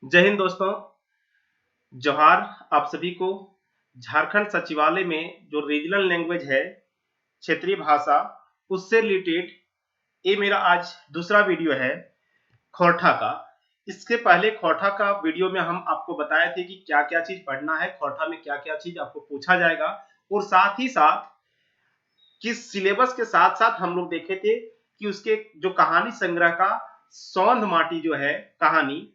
जय हिंद दोस्तों। जोहार आप सभी को। झारखंड सचिवालय में जो रीजनल लैंग्वेज है, क्षेत्रीय भाषा, उससे रिलेटेड ये मेरा आज दूसरा वीडियो है खोरठा का। इसके पहले खोरठा का वीडियो में हम आपको बताए थे कि क्या क्या चीज पढ़ना है, खोरठा में क्या क्या चीज आपको पूछा जाएगा, और साथ ही साथ किस सिलेबस के साथ साथ हम लोग देखे थे कि उसके जो कहानी संग्रह का सौंध माटी जो है कहानी,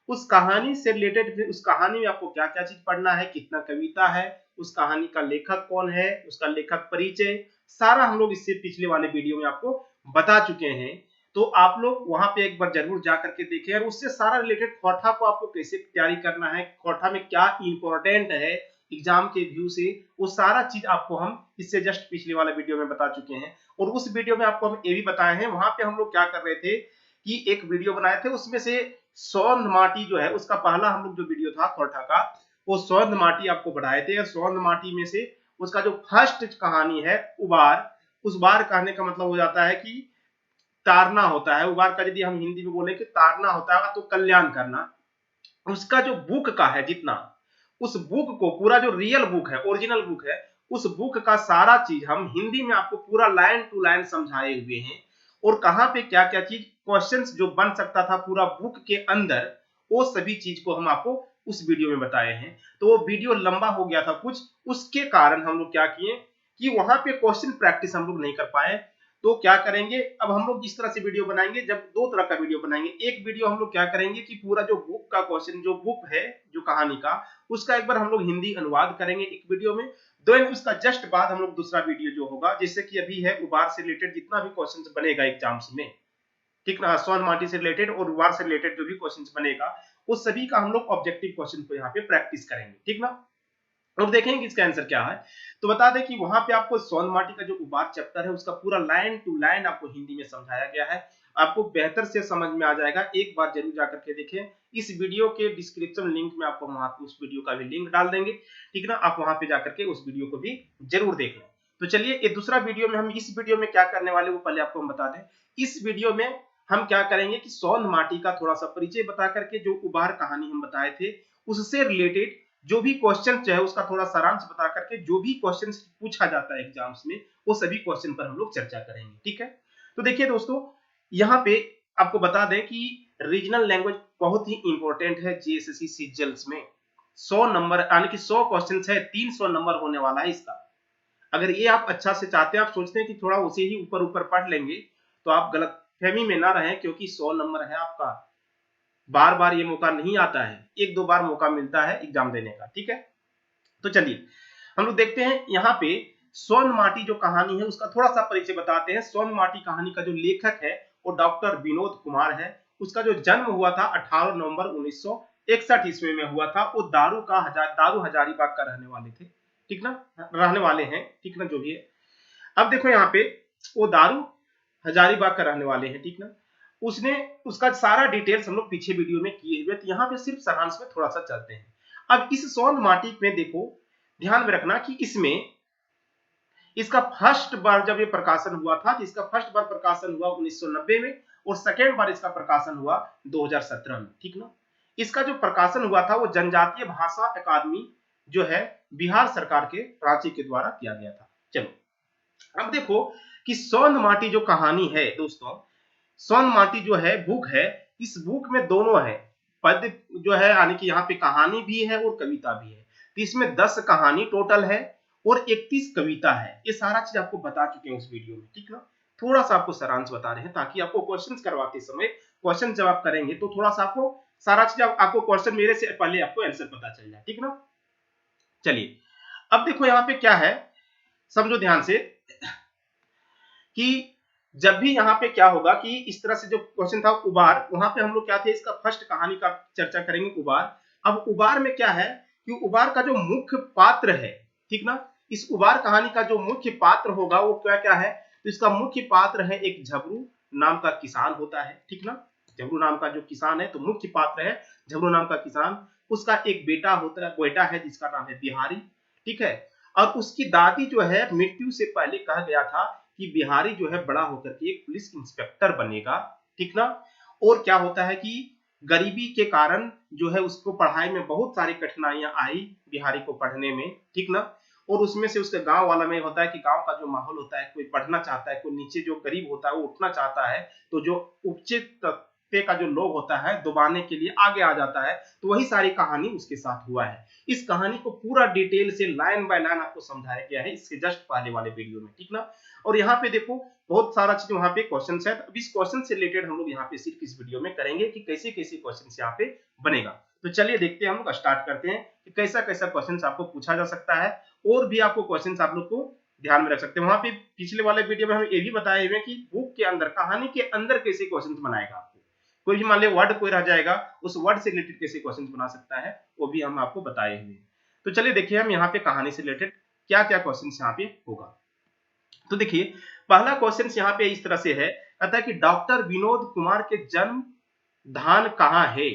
उस कहानी से रिलेटेड उस कहानी में आपको क्या क्या चीज पढ़ना है, कितना कविता है, उस कहानी का लेखक कौन है, उसका लेखक परिचय, सारा हम लोग इससे पिछले वाले वीडियो में आपको बता चुके हैं। तो आप लोग वहां पे एक बार जरूर जा करके देखें और उससे सारा रिलेटेड खोरठा को आपको कैसे तैयारी करना है, खोरठा में क्या इंपॉर्टेंट है एग्जाम के व्यू से, वो सारा चीज आपको हम इससे जस्ट पिछले वाले वीडियो में बता चुके हैं। और उस वीडियो में आपको हम ये भी बताए हैं, वहां पे हम लोग क्या कर रहे थे कि एक वीडियो बनाए थे, उसमें से सौंध माटी जो है उसका पहला हम लोग जो वीडियो था खोरठा का, वो सौंध माटी आपको बढ़ाए थे। सौंध माटी में से उसका जो फर्स्ट कहानी है उबार, उस बार कहने का मतलब हो जाता है कि तारना होता है। उबार का यदि हम हिंदी में बोले कि तारना होता है तो कल्याण करना। उसका जो बुक का है जितना, उस बुक को पूरा जो रियल बुक है, ओरिजिनल बुक है, उस बुक का सारा चीज हम हिंदी में आपको पूरा लाइन टू लाइन समझाए हुए हैं। और कहां पे क्या क्या चीज क्वेश्चंस जो बन सकता था पूरा बुक के अंदर, वो सभी चीज को हम आपको उस वीडियो में बताए हैं। तो वो वीडियो लंबा हो गया था कुछ, उसके कारण हम लोग क्या किए कि वहां पे क्वेश्चन प्रैक्टिस हम लोग नहीं कर पाए। तो क्या करेंगे, अब हम लोग इस तरह से वीडियो बनाएंगे, जब दो तरह का वीडियो बनाएंगे। एक वीडियो हम लोग क्या करेंगे कि पूरा जो बुक का क्वेश्चन, जो बुक है जो कहानी का, उसका एक बार हम लोग हिंदी अनुवाद करेंगे एक वीडियो में। देन उसका जस्ट बाद हम लोग दूसरा वीडियो जो होगा, जैसे कि अभी है उबार से रिलेटेड जितना भी क्वेश्चन बनेगा एग्जाम्स में, ठीक ना, सौंध माटी से रिलेटेड और उबार से रिलेटेड जो भी क्वेश्चन बनेगा, उस सभी का हम लोग ऑब्जेक्टिव क्वेश्चन को यहाँ पे प्रैक्टिस करेंगे, ठीक ना। और देखेंगे इसका आंसर क्या है। तो बता दें कि वहां पे आपको सौंध माटी का जो उबार चैप्टर है उसका पूरा लाइन टू लाइन आपको हिंदी में समझाया गया है। आपको बेहतर से समझ में आ जाएगा, एक बार जरूर जाकर के देखें। इस वीडियो के डिस्क्रिप्शन लिंक में आपको वहां पे उस वीडियो का भी लिंक डाल देंगे, ठीक ना। आप वहां पे जाकर के उस वीडियो को भी जरूर देख लें। तो चलिए ये दूसरा वीडियो में हम इस वीडियो में क्या करने वाले वो पहले आपको हम बता दें। इस वीडियो में हम क्या करेंगे कि सौंध माटी का थोड़ा सा परिचय बता करके जो उबार कहानी हम बताए थे उससे रिलेटेड जो भी क्वेश्चन चाहे उसका थोड़ा सारांश बता करके जो भी क्वेश्चन पूछा जाता है एग्जाम्स में, वो सभी क्वेश्चन पर हम लोग चर्चा करेंगे, ठीक है। तो देखिए दोस्तों, यहाँ पे आपको बता दें कि रीजनल लैंग्वेज बहुत ही इंपॉर्टेंट है जीएसएससी सीजीएल्स में। 100 नंबर यानी कि 100 क्वेश्चन है, 300 नंबर होने वाला है इसका। अगर ये आप अच्छा से चाहते हैं, आप सोचते हैं कि थोड़ा उसे ही ऊपर ऊपर पढ़ लेंगे, तो आप गलत फहमी में ना रहें, क्योंकि 100 नंबर है आपका। बार बार ये मौका नहीं आता है, एक दो बार मौका मिलता है एग्जाम देने का, ठीक है। तो चलिए हम लोग देखते हैं यहाँ पे सौंध माटी जो कहानी है उसका थोड़ा सा परिचय बताते हैं। सौंध माटी कहानी का जो लेखक है वो डॉक्टर विनोद कुमार है। उसका जो जन्म हुआ था 18 नवंबर 1961 ईस्वी में हुआ था। वो दारू हजारीबाग का रहने वाले थे, ठीक ना, रहने वाले हैं, ठीक ना, जो भी है। अब देखो यहाँ पे वो दारू हजारीबाग का रहने वाले हैं, ठीक ना। उसने उसका सारा डिटेल्स हम लोग पीछे वीडियो में किए हुए, तो यहाँ पे सिर्फ सारांश में थोड़ा सा चलते हैं। अब इस सौंध माटी में देखो, ध्यान में रखना कि इसमें इसका फर्स्ट बार जब ये प्रकाशन हुआ था, तो इसका फर्स्ट बार प्रकाशन हुआ 1990 में, और सेकेंड बार इसका प्रकाशन हुआ 2017 में, ठीक ना। इसका जो प्रकाशन हुआ था वो जनजातीय भाषा अकादमी जो है बिहार सरकार के रांची के द्वारा किया गया था। चलो अब देखो कि सौंध माटी जो कहानी है दोस्तों, सौंध माटी जो है बुक है, इस बुक में दोनों है, पद जो है यानी कि यहाँ पे कहानी भी है और कविता भी है। तो इसमें 10 कहानी टोटल है और 31 कविता है। ये सारा चीज आपको बता चुके हैं उस वीडियो में, ठीक ना। थोड़ा सा आपको सारांश बता रहे हैं ताकि आपको क्वेश्चन करवाते समय क्वेश्चन जब आप करेंगे तो थोड़ा सा आपको सारा चीज आपको क्वेश्चन मेरे से पहले आपको आंसर पता चल जाए, ठीक ना। चलिए अब देखो यहाँ पे क्या है, समझो ध्यान से कि जब भी यहाँ पे क्या होगा कि इस तरह से जो क्वेश्चन था उबार, वहां पे हम लोग क्या थे, इसका फर्स्ट कहानी का चर्चा करेंगे उबार। अब उबार में क्या है कि उबार का जो मुख्य पात्र है, ठीक ना, इस उबार कहानी का जो मुख्य पात्र होगा वो क्या क्या है, तो इसका मुख्य पात्र है एक झबरू नाम का किसान होता है, ठीक ना। झबरू नाम का जो किसान है, तो मुख्य पात्र है झबरू नाम का किसान। उसका एक बेटा होता है, बेटा है जिसका नाम है बिहारी, ठीक है। और उसकी दादी जो है मृत्यु से पहले कहा गया था कि बिहारी जो है बड़ा होकर के एक पुलिस इंस्पेक्टर बनेगा, ठीक ना। और क्या होता है कि गरीबी के कारण जो है उसको पढ़ाई में बहुत सारी कठिनाइयां आई बिहारी को पढ़ने में, ठीक ना। और उसमें से उसके गांव वाला में होता है कि गांव का जो माहौल होता है, कोई पढ़ना चाहता है, कोई नीचे जो गरीब होता है वो उठना चाहता है, तो जो उपचे तबके का जो लोग होता है दबाने के लिए आगे आ जाता है। तो वही सारी कहानी उसके साथ हुआ है। इस कहानी को पूरा डिटेल से लाइन बाय लाइन आपको समझाया गया है इसके जस्ट पहले वाले वीडियो में, ठीक ना। और यहाँ पे देखो बहुत सारा चीज वहां पे क्वेश्चन है। अब इस क्वेश्चन से रिलेटेड हम लोग यहाँ पे सिर्फ इस वीडियो में करेंगे कि कैसे कैसे क्वेश्चन यहाँ पे बनेगा। तो चलिए देखते हैं, हम लोग स्टार्ट करते हैं कि कैसा कैसा क्वेश्चन आपको पूछा जा सकता है। और भी आपको क्वेश्चन आप लोग को ध्यान में रख सकते हैं। वहां पे पिछले वाले वीडियो में हम ये भी बताए हुए कि बुक के अंदर, कहानी के अंदर कैसे क्वेश्चन बनाएगा। आपको कोई भी मान ले वर्ड कोई रह जाएगा, उस वर्ड से रिलेटेड कैसे क्वेश्चन बना सकता है वो भी हम आपको बताए हुए। तो चलिए देखिए हम यहाँ पे कहानी से रिलेटेड क्या क्या क्वेश्चन यहाँ पे होगा। तो देखिए पहला क्वेश्चन यहाँ पे इस तरह से है, कहता है कि डॉक्टर विनोद कुमार के जन्म धान कहाँ है।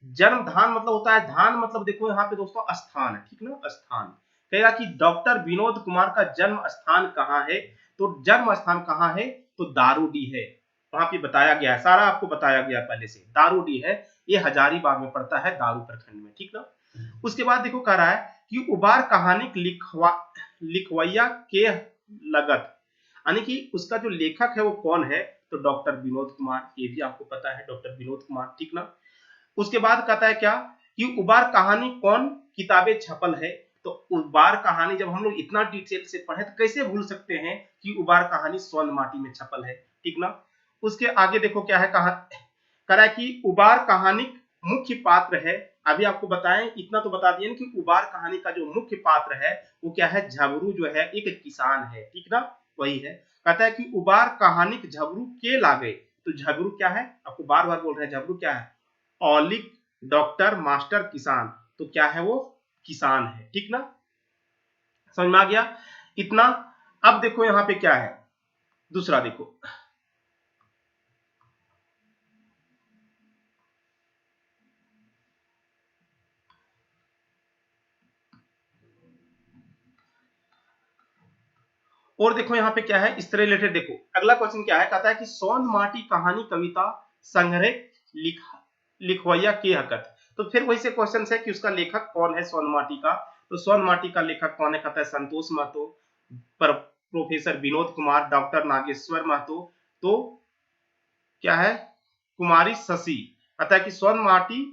जन्म धान मतलब होता है, धान मतलब देखो यहाँ पे दोस्तों स्थान है, ठीक ना, स्थान। कहेगा कि डॉक्टर विनोद कुमार का जन्म स्थान कहाँ है, तो जन्म स्थान कहाँ है, तो दारूडी है। वहां पे बताया गया है, सारा आपको बताया गया पहले से, दारूडी है। ये हजारीबाग में पड़ता है, दारू प्रखंड में, ठीक ना। उसके बाद देखो कह रहा है कि उबार कहानी लिखवैया के लगत, यानी कि उसका जो लेखक है वो कौन है, तो डॉक्टर विनोद कुमार। ये भी आपको पता है, डॉक्टर विनोद कुमार, ठीक ना। उसके बाद कहता है क्या कि उबार कहानी कौन किताबें छपल है, तो उबार कहानी जब हम लोग इतना डिटेल से पढ़े तो कैसे भूल सकते हैं कि उबार कहानी स्वर्ण माटी में छपल है, ठीक ना। उसके आगे देखो क्या है, कह रहा है कि उबार कहानी मुख्य पात्र है। अभी आपको बताएं, इतना तो बता दिए कि उबार कहानी का जो मुख्य पात्र है वो क्या है, झबरू जो है एक किसान है, ठीक ना, वही है। कहता है कि उबार कहानी झबरू के लागे, तो झबरू क्या है, आपको बार बार बोल रहे हैं, झबरू क्या है, औलिक डॉक्टर मास्टर किसान, तो क्या है वो किसान है, ठीक ना। समझ में आ गया इतना। अब देखो यहां पे क्या है, दूसरा देखो, और देखो यहाँ पे क्या है इस तरह रिलेटेड। देखो अगला क्वेश्चन क्या है, कहता है कि सोन माटी कहानी कविता संग्रह लिखवैया के हकत। तो फिर वही से क्वेश्चन है कि उसका लेखक कौन है सोन माटी का, तो सोन माटी का लेखक कौन है, कहता है संतोष महतो, प्रोफेसर विनोद कुमार, डॉक्टर नागेश्वर महतो, तो क्या है कुमारी शशि। कहता है कि सोन माटी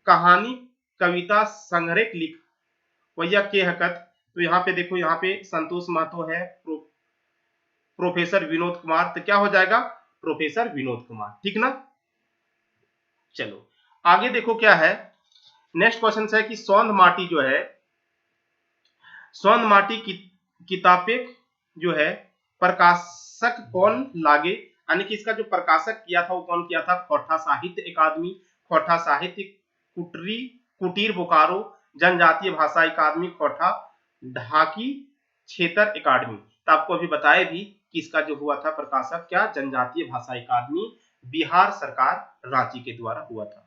कहानी कविता संग्रह लिखवैया के हकत। तो यहाँ पे देखो, यहाँ पे संतोष महतो है, प्रोफेसर विनोद कुमार, तो क्या हो जाएगा प्रोफेसर विनोद कुमार, ठीक ना। चलो आगे देखो क्या है, नेक्स्ट क्वेश्चन है कि सौंध माटी जो है, सौंध माटी की किताबें जो है प्रकाशक कौन लागे, यानी कि इसका जो प्रकाशक किया था वो कौन किया था, खोटा साहित्य अकादमी, खोटा साहित्य कुटीर बोकारो, जनजातीय भाषा अकादमी खोटा, ढाकी क्षेत्र अकादमी। तो आपको अभी बताया भी कि इसका जो हुआ था प्रकाशक क्या, जनजातीय भाषा अकादमी, बिहार सरकार रांची के द्वारा हुआ था।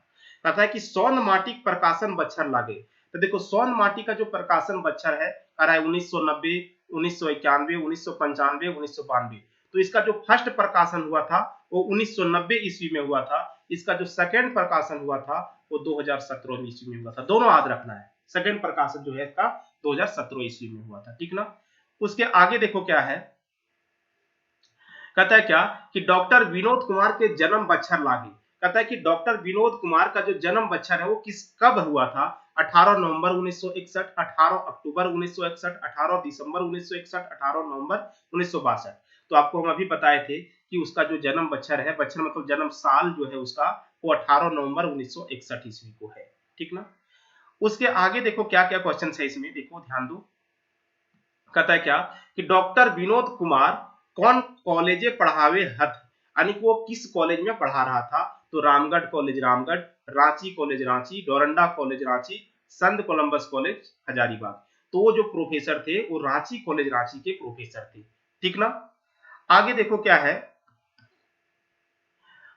कहता है कि सौन माटी प्रकाशन बच्छर लागे। तो देखो सौन माटी का जो प्रकाशन बच्छर है, कह रहा है 1990, 1991, 1995, 1992। तो इसका जो फर्स्ट प्रकाशन हुआ था वो 1990 ईस्वी में हुआ था। इसका जो सेकंड प्रकाशन हुआ था वो 2017 ईस्वी में हुआ था। दोनों याद रखना है, सेकंड प्रकाशन जो है इसका 2017 ईस्वी में हुआ था, ठीक ना। उसके आगे देखो क्या है, कहता है क्या कि डॉक्टर विनोद कुमार के जन्म बच्छर लागे। कहता है कि डॉक्टर विनोद कुमार का जो जन्म बच्छर है वो कब हुआ था, 18 नवंबर 1961, 18 अक्टूबर 1961, 18 दिसंबर 1961, 18 नवंबर 1962। तो आपको हम अभी बताए थे कि उसका जो जन्म बच्छर है, बच्छर मतलब जन्म साल जो है उसका, वो 18 नवंबर 1961 ईस्वी को है, ठीक ना। उसके आगे देखो क्या क्या क्वेश्चन है इसमें, देखो ध्यान दो। कहता है क्या कि डॉक्टर विनोद कुमार कौन कॉलेजे पढ़ावे हथ, यानी वो किस कॉलेज में पढ़ा रहा था, तो Ramgarh college Ramgarh, Ranchi college Ranchi, Doranda college Ranchi, संत कोलंबस कॉलेज हजारीबाग। तो वो जो प्रोफेसर थे वो रांची कॉलेज रांची के प्रोफेसर थे, ठीक ना। आगे देखो क्या है,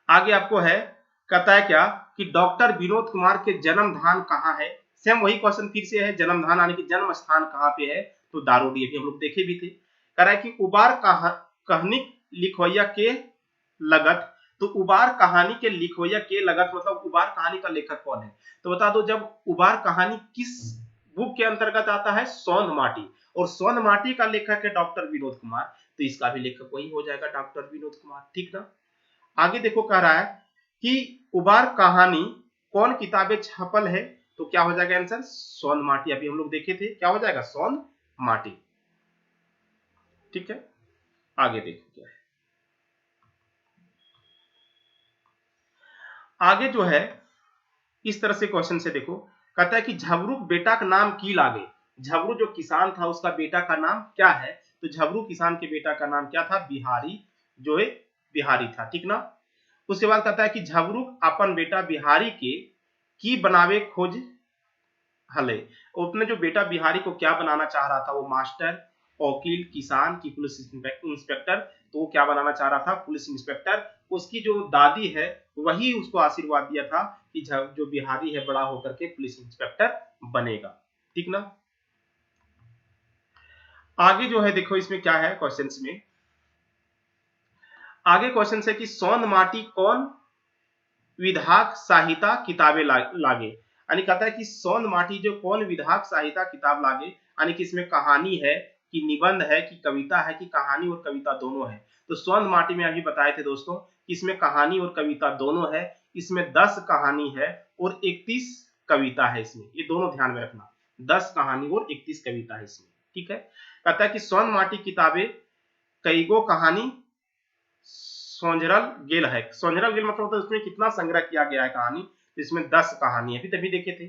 आगे आपको है, कहता है क्या कि डॉक्टर विनोद कुमार के जन्म धान कहाँ है। सेम वही क्वेश्चन फिर से है, जन्म धान यानी कि जन्म स्थान कहाँ पे है, तो दारोडी, अभी हम लोग देखे भी थे। कह रहा है कि उबार कहानी लिखवैया के लगत, तो उबार कहानी के लिखो या के लगत मतलब उबार कहानी का लेखक कौन है? तो बता दो, जब उबार कहानी किस बुक के अंतर्गत आता है? सोन माटी। और सोन माटी का लेखक है डॉक्टर विनोद कुमार, तो इसका भी लेखक वही हो जाएगा, डॉक्टर विनोद कुमार। ठीक ना। आगे देखो कह रहा है कि उबार कहानी कौन किताबें छपल है? तो क्या हो जाएगा आंसर? सोन माटी। अभी हम लोग देखे थे, क्या हो जाएगा? सोन माटी। ठीक है, आगे देखो क्या है। आगे जो है इस तरह से क्वेश्चन से देखो, कहता है कि झबरू बेटा का नाम की लागे। झबरू जो किसान था उसका बेटा का नाम क्या है? तो झबरू किसान के बेटा का नाम क्या था? बिहारी, जो है बिहारी था। ठीक ना। उसके बाद कहता है कि झबरू अपन बेटा बिहारी के की बनावे खोज हले। अपने जो बेटा बिहारी को क्या बनाना चाह रहा था? वो मास्टर, वकील, किसान की पुलिस इंस्पेक्टर। तो वो क्या बनाना चाह रहा था? Police inspector. उसकी जो दादी है वही उसको आशीर्वाद दिया था कि जो बिहारी है बड़ा होकर के पुलिस इंस्पेक्टर बनेगा। ठीक ना। आगे जो है देखो इसमें क्या है क्वेश्चंस में। आगे क्वेश्चन है कि सोन माटी कौन विधाक सहायता किताबें लागे। यानी कहता है कि सोन माटी जो कौन विधाक सहायता किताब लागे, यानी कि इसमें कहानी है कि निबंध है कि कविता है कि कहानी और कविता दोनों है। तो सोन माटी में अभी बताए थे दोस्तों कि इसमें कहानी और कविता दोनों है। इसमें 10 कहानी है और 31 कविता है। इसमें ये दोनों ध्यान में रखना, 10 कहानी और 31 कविता है इसमें। ठीक है, कहता है कि सोन माटी किताबें कईगो कहानी सोंजरल गेल है। सोंजरल गेल मतलब उसमें कितना संग्रह किया गया है कहानी? तो इसमें 10 कहानी है, तभी देखे थे।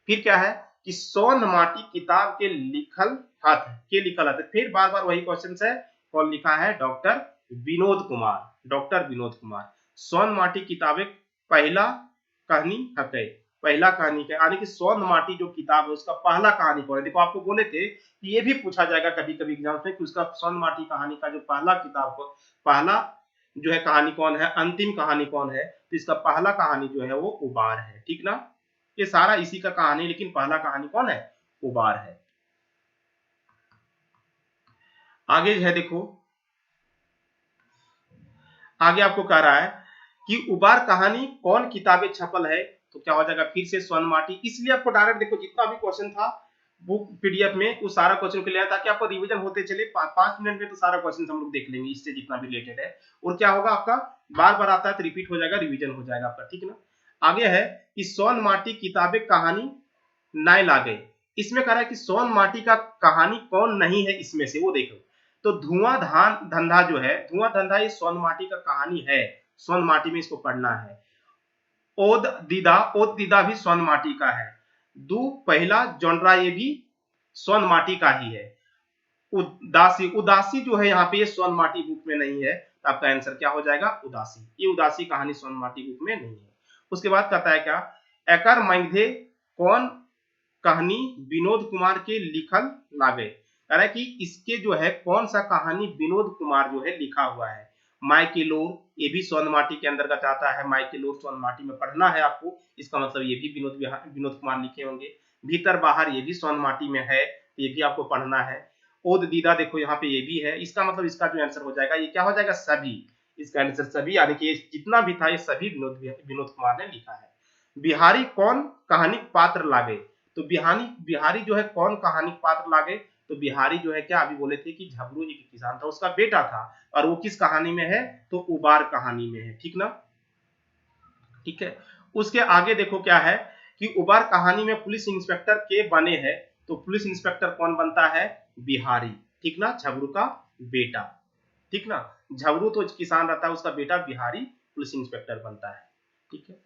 फिर क्या है कि सोन माटी किताब के लिखल हाथ के लिखल हाथ। फिर बार बार वही क्वेश्चन है, कौन लिखा है? Doctor Vinod Kumar, doctor Vinod Kumar. सोन माटी किताबें पहला कहानी हकै, पहला कहानी का, यानी कि सोन माटी जो किताब है उसका पहला कहानी कौन है? देखो आपको बोले थे कि ये भी पूछा जाएगा कभी कभी एग्जाम में कि उसका सोन माटी कहानी का जो पहला किताब को पहला जो है कहानी कौन है, अंतिम कहानी कौन है? तो इसका पहला कहानी जो है वो उबार है। ठीक ना। ये सारा इसी का कहानी, लेकिन पहला कहानी कौन है? उबार है। आगे है देखो, आगे आपको कह रहा है कि उबार कहानी कौन किताबें छपल है? तो क्या हो जाएगा? फिर से सोन माटी। इसलिए आपको डायरेक्ट देखो जितना भी क्वेश्चन था बुक पीडीएफ में वो सारा क्वेश्चन के लिए आया ताकि आपको रिवीजन होते चले। 5 मिनट में तो सारा क्वेश्चन हम लोग देख लेंगे इससे जितना भी रिलेटेड है। और क्या होगा आपका बार बार आता है तो रिपीट हो जाएगा, रिवीजन हो जाएगा आपका। ठीक ना। आगे है कि सोन माटी किताबें कहानी नाय ला गए। इसमें कह रहा है कि सोन माटी का कहानी कौन नहीं है इसमें से, वो देखो। तो धुआं धान धंधा जो है, धुआं धंधा ये सोन माटी का कहानी है। सोन माटी में इसको पढ़ना है। ओद दीदा भी सोन माटी का है। दू पहला जोनरा ये भी सोन माटी का ही है। उदासी, उदासी जो है यहाँ पे ये सोन माटी बुक में नहीं है, तो आपका आंसर क्या हो जाएगा? उदासी। ये उदासी कहानी सोन माटी बुक में नहीं है। उसके बाद कहता है क्या, एकर मध्य कौन कहानी विनोद कुमार के लिखल लागे। कह रहा है कि इसके जो है कौन सा कहानी विनोद कुमार जो है लिखा हुआ है। माइकेलोर ये भी सोन माटी के अंतर्गत आता है। माइकेलोर सोन माटी में पढ़ना है आपको, इसका मतलब ये भी विनोद कुमार लिखे होंगे। भीतर बाहर ये भी सोन माटी में है, ये भी आपको पढ़ना है। ओद दीदा देखो यहाँ पे ये भी है, इसका मतलब इसका जो आंसर हो जाएगा ये क्या हो जाएगा? सभी। इसका आंसर सभी, यानी कि जितना भी था ये सभी विनोद कुमार ने लिखा है। बिहारी कौन कहानी पात्र लागे। तो बिहारी जो है कौन कहानी पात्र लागे? तो बिहारी जो है क्या अभी बोले थे कि झबरू एक किसान था, उसका बेटा था। और वो किस कहानी में है? तो उबार कहानी में है। ठीक ना। ठीक है, उसके आगे देखो क्या है कि उबार कहानी में पुलिस इंस्पेक्टर के बने हैं। तो पुलिस इंस्पेक्टर कौन बनता है? बिहारी। ठीक ना, झबरू का बेटा। ठीक ना, झबरू तो किसान रहता है, उसका बेटा बिहारी पुलिस इंस्पेक्टर बनता है। ठीक है,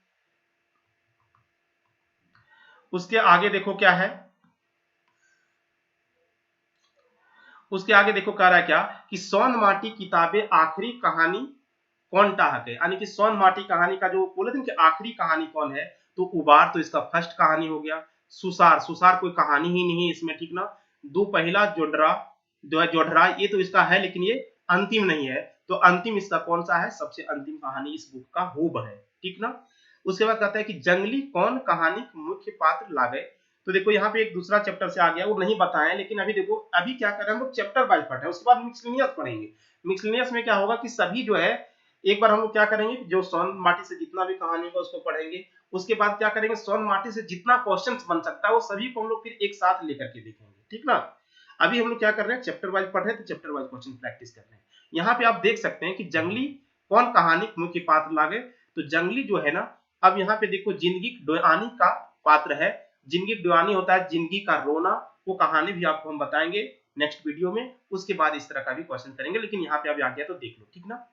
उसके आगे देखो क्या है, उसके आगे देखो कह रहा है क्या कि सोन माटी किताबें आखिरी कहानी कौन टाहक है। यानी कि सोन माटी कहानी का जो बोले थे कि आखिरी कहानी कौन है? तो उबार तो इसका फर्स्ट कहानी हो गया। सुसार, सुसार कोई कहानी ही नहीं है इसमें। ठीक ना। दो पहला जोडरा, जोडरा ये तो इसका है लेकिन ये अंतिम नहीं है। तो अंतिम इसका कौन सा है? सबसे अंतिम कहानी इस बुक का हुब है। ठीक ना। उसके बाद कहता है कि जंगली कौन कहानी मुख्य पात्र लागे। तो देखो यहाँ पे एक दूसरा चैप्टर से आ गया, वो नहीं बताएं, लेकिन अभी देखो अभी क्या कर रहे हैं हम लोग चैप्टर वाइज पढ़ रहे हैं, उसके बाद मिक्सलिनियस पढ़ेंगे। मिक्सलिनियस में क्या होगा कि सभी जो है एक बार हम लोग क्या करेंगे, जो सोन माटी से जितना भी कहानी होगा उसको पढ़ेंगे। उसके बाद क्या करेंगे, सोन माटी से जितना क्वेश्चन बन सकता है वो सभी को हम लोग फिर एक साथ लेकर के देखेंगे, ठीक ना। अभी हम लोग क्या कर रहे हैं, चैप्टर वाइज पढ़ रहे हैं, तो चैप्टर वाइज क्वेश्चन प्रैक्टिस कर रहे हैं। यहाँ पे आप देख सकते हैं कि जंगली कौन कहानी मुख्य पात्र लागे, तो जंगली जो है ना, अब यहाँ पे देखो जिंदगी डोआनी का पात्र है। जिंदगी डोआनी होता है जिंदगी का रोना, वो कहानी भी आपको हम बताएंगे नेक्स्ट वीडियो में। उसके बाद इस तरह का भी क्वेश्चन करेंगे, लेकिन यहाँ पे अभी आ गया तो देख लो, ठीक ना।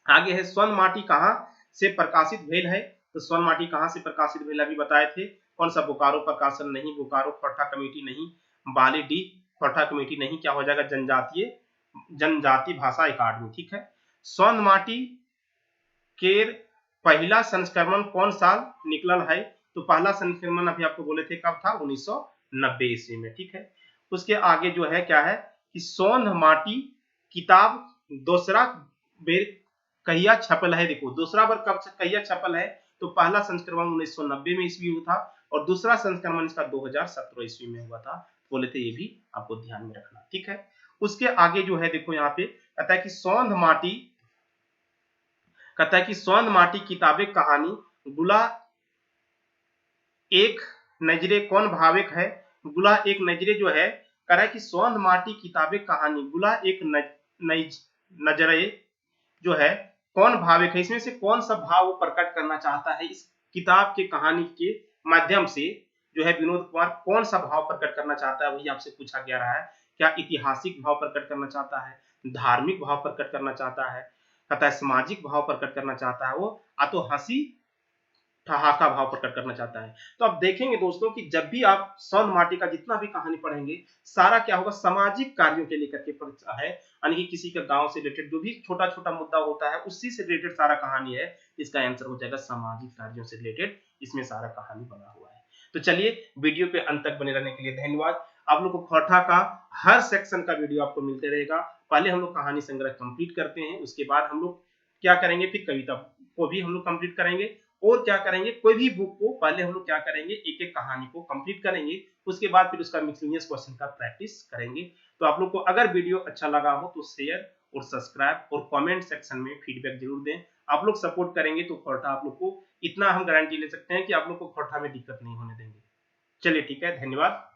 आगे है स्वर्ण माटी कहाँ से प्रकाशित भेल है, तो स्वर्ण माटी कहाँ से प्रकाशित भेल अभी बताए थे। कौन सा, बोकारो प्रकाशन नहीं, बोकारो खोरठा कमेटी नहीं, बाली डी खोरठा कमेटी नहीं, क्या हो जाएगा, जनजाति भाषा अकादमी, ठीक है। स्वर्ण माटी केर पहला संस्करण कौन साल निकलल है, तो पहला संस्करण अभी आपको बोले थे कब था, 1990 ईस्वी में, ठीक है। उसके आगे जो है क्या है कि सोन माटी किताब दूसरा बेर कहिया छपल है, देखो दूसरा बार कब कहिया छपल है, तो पहला संस्करण 1990 में ईस्वी हुआ था और दूसरा संस्करण इसका 2017 ईस्वी में हुआ था, बोले थे, ये भी आपको ध्यान में रखना, ठीक है। उसके आगे जो है देखो यहाँ पे कहता है कि स्वर्ण माटी किताबें कहानी गुला एक नजरे कौन भाविक है, गुला एक नजरे जो है कह रहा है कि स्वर्ण माटी किताबें कहानी गुला एक नजरे जो है कौन भाविक है, इसमें से कौन सा भाव वो प्रकट करना चाहता है इस किताब के कहानी के माध्यम से, जो है विनोद कुमार कौन सा भाव प्रकट करना चाहता है, वही आपसे पूछा गया रहा है। क्या ऐतिहासिक भाव प्रकट करना चाहता है, धार्मिक भाव प्रकट करना चाहता है, कहता है सामाजिक भाव प्रकट करना चाहता है, वो तो हंसी ठहाका भाव प्रकट करना चाहता है। तो आप देखेंगे दोस्तों कि जब भी आप स्वर्ण माटी का जितना भी कहानी पढ़ेंगे, सारा क्या होगा, सामाजिक कार्यों के लेकर के है, यानी कि किसी के गांव से रिलेटेड जो भी छोटा छोटा मुद्दा होता है उसी से रिलेटेड सारा कहानी है। इसका आंसर हो जाएगा सामाजिक कार्यों से रिलेटेड, इसमें सारा कहानी बना हुआ है। तो चलिए वीडियो पे अंत तक बने रहने के लिए धन्यवाद। आप लोग को खोरठा का हर सेक्शन का वीडियो आपको मिलते रहेगा। पहले हम लोग कहानी संग्रह कंप्लीट करते हैं, उसके बाद हम लोग क्या करेंगे, फिर कविता को भी हम लोग कंप्लीट करेंगे, और क्या करेंगे, कोई भी बुक को पहले हम लोग क्या करेंगे, एक एक कहानी को कंप्लीट करेंगे, उसके बाद फिर उसका मिसलेनियस क्वेश्चन का प्रैक्टिस करेंगे। तो आप लोग को अगर वीडियो अच्छा लगा हो तो शेयर और सब्सक्राइब और कमेंट सेक्शन में फीडबैक जरूर दें। आप लोग सपोर्ट करेंगे तो खोरठा आप लोग को इतना हम गारंटी ले सकते हैं कि आप लोग को खोरठा में दिक्कत नहीं होने देंगे। चलिए ठीक है, धन्यवाद।